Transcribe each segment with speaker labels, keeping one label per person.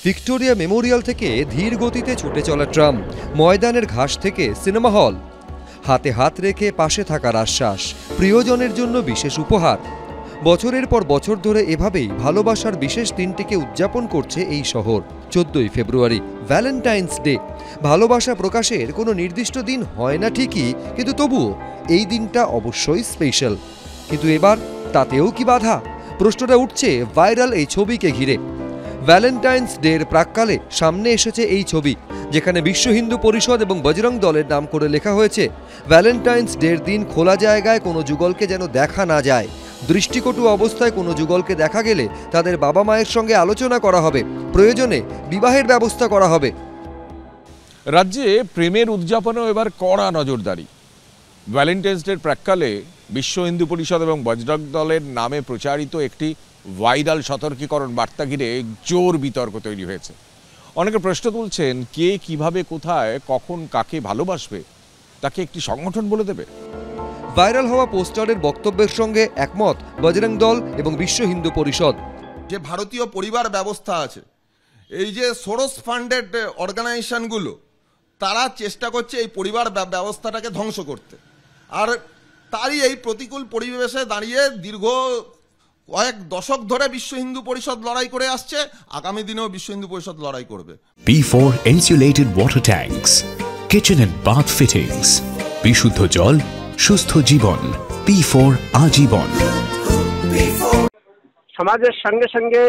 Speaker 1: Victoria Memorial থেকে ধীর গতিতে ছুটে চলা ট্রাম, ময়দানের ঘাস থেকে সিনেমা হল, হাতে হাত রেখে পাশে থাকার আশ্বাস, প্রিয়জনের জন্য বিশেষ উপহার। বছরের পর বছর ধরে এভাবেই ভালোবাসার বিশেষ দিনটিকে উদযাপন করছে এই শহর। 14ই ফেব্রুয়ারি, ভ্যালেন্টাইন্স ডে। ভালোবাসা প্রকাশের কোনো নির্দিষ্ট দিন হয় না ঠিকই, কিন্তু তবুও এই দিনটা অবশ্যই স্পেশাল। কিন্তু এবার তাতেও কি বাধা? প্রশ্নটা উঠছে ভাইরাল এই ছবিকে ঘিরে। ভ্যালেন্টাইন্স ডের প্রাক্কালে সামনে এসেছে এই ছবি, যেখানে বিশ্ব হিন্দু পরিষদ এবং বজরং দলের নাম করে লেখা হয়েছে, ভ্যালেন্টাইন্স ডের দিন খোলা জায়গায় কোনো যুগলকে যেন দেখা না যায়। দৃষ্টিকটু অবস্থায় কোনো যুগলকে দেখা গেলে তাদের বাবা মায়ের সঙ্গে আলোচনা করা হবে, প্রয়োজনে বিবাহের ব্যবস্থা করা হবে।
Speaker 2: রাজ্যে প্রেমের উদযাপনেও এবার কড়া নজরদারি। ভ্যালেন্টাইন্স ডের প্রাক্কালে বিশ্ব হিন্দু পরিষদ এবং বজরং দলের নামে প্রচারিত একটি ভাইরাল সতর্কীকরণ বার্তা ঘিরে জোর বিতর্ক তৈরি হয়েছে। অনেকে প্রশ্ন তুলছেন, কে কিভাবে কোথায় কখন কাকে ভালোবাসবে তাকে একটি সংগঠন বলে দেবে?
Speaker 1: ভাইরাল হওয়া পোস্টারের বক্তব্যের সঙ্গে একমত বজরং দল এবং বিশ্ব হিন্দু পরিষদ।
Speaker 3: যে ভারতীয় পরিবার ব্যবস্থা আছে, এই যে সোরস ফান্ডেড অর্গানাইজেশনগুলো, তারা চেষ্টা করছে এই পরিবার ব্যবস্থাটাকে ধ্বংস করতে। আর তারই এই প্রতিকূল পরিবেশে দাঁড়িয়ে দীর্ঘ কয়েক দশক ধরে বিশ্ব হিন্দু পরিষদ লড়াই করে আসছে, আগামী দিনেও বিশ্ব হিন্দু পরিষদ লড়াই করবে।
Speaker 4: P4 insulated water tanks, kitchen and bath fittings, বিশুদ্ধ জল, সুস্থ জীবন, P4 আজীবন।
Speaker 5: সমাজের সঙ্গে সঙ্গে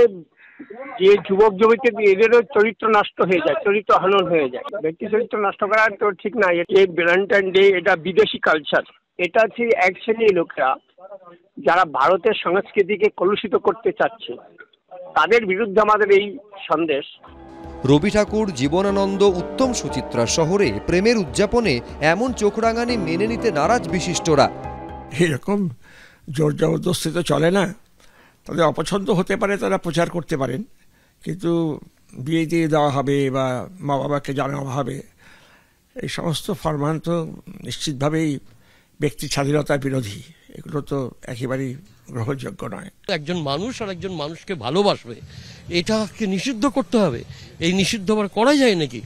Speaker 5: যে যুবক যুবতী এদেরও চরিত্র নষ্ট হয়ে যায়, চরিত্র হনন হয়ে যায়। ব্যক্তি চরিত্র নষ্ট করা তো ঠিক না। এই ভ্যালেন্টাইন ডে এটা বিদেশি কালচার। এটা হচ্ছে এক শ্রেণীর লোকরা যারা ভারতের সংস্কৃতিকে কলুষিত করতে চাচ্ছে, তাদের বিরুদ্ধে আমাদের এই সন্দেশ।
Speaker 1: রবি ঠাকুর, জীবনানন্দ, উত্তম সুচিত্রা শহরে প্রেমের উদযাপনে এমন চোখরাঙানি মেনে নিতে নারাজ বিশিষ্টরা।
Speaker 6: এরকম জোর জবরদস্তি তো চলে না। তাদের অপছন্দ হতে পারে, তারা প্রচার করতে পারেন, কিন্তু বিয়ে দিয়ে দেওয়া হবে বা মা বাবাকে জানানো হবে, এই সমস্ত ফরমান তো নিশ্চিতভাবেই ব্যক্তি স্বাধীনতার বিরোধী। এগুলো তো একেবারেই গ্রহণযোগ্য নয়।
Speaker 7: একজন মানুষ আর একজন মানুষকে ভালোবাসবে, এটাকে নিষিদ্ধ করতে হবে। এই নিষিদ্ধ আবার করা যায় নাকি?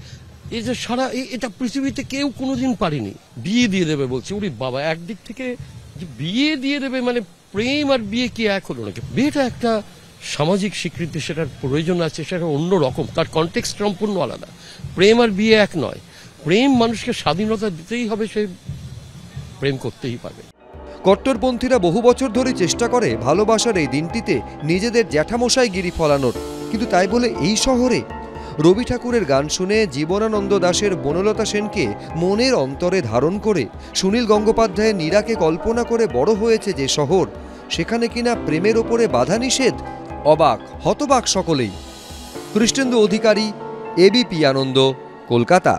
Speaker 7: এই যে সারা এটা পৃথিবীতে কেউ কোনোদিন পারেনি। বিয়ে দিয়ে দেবে বলছে, ওরে বাবা, একদিক থেকে যে বিয়ে দিয়ে দেবে মানে প্রেম আর বিয়ে কি এক হলো নাকি? বিয়েটা একটা সামাজিক স্বীকৃতি, সেটার প্রয়োজন আছে, সেটা অন্য রকম, তার কনটেক্সট সম্পূর্ণ আলাদা। প্রেম আর বিয়ে এক নয়। প্রেম মানুষকে স্বাধীনতা দিতেই হবে, সে প্রেম করতেই পারবে।
Speaker 1: কট্টরপন্থীরা বহু বছর ধরে চেষ্টা করে ভালোবাসার এই দিনটিতে নিজেদের জ্যাঠামশাইগিরি ফলানোর, কিন্তু তাই বলে এই শহরে রবি ঠাকুরের গান শুনে জীবনানন্দ দাশের বনলতা সেনকে মনের অন্তরে ধারণ করে সুনীল গঙ্গোপাধ্যায়ের নীরাকে কল্পনা করে বড় হয়েছে যে শহর, সেখানে কিনা প্রেমের ওপরে বাধা নিষেধ। অবাক, হতবাক সকলেই। কৃষ্ণেন্দু অধিকারী, এবিপি আনন্দ, কলকাতা।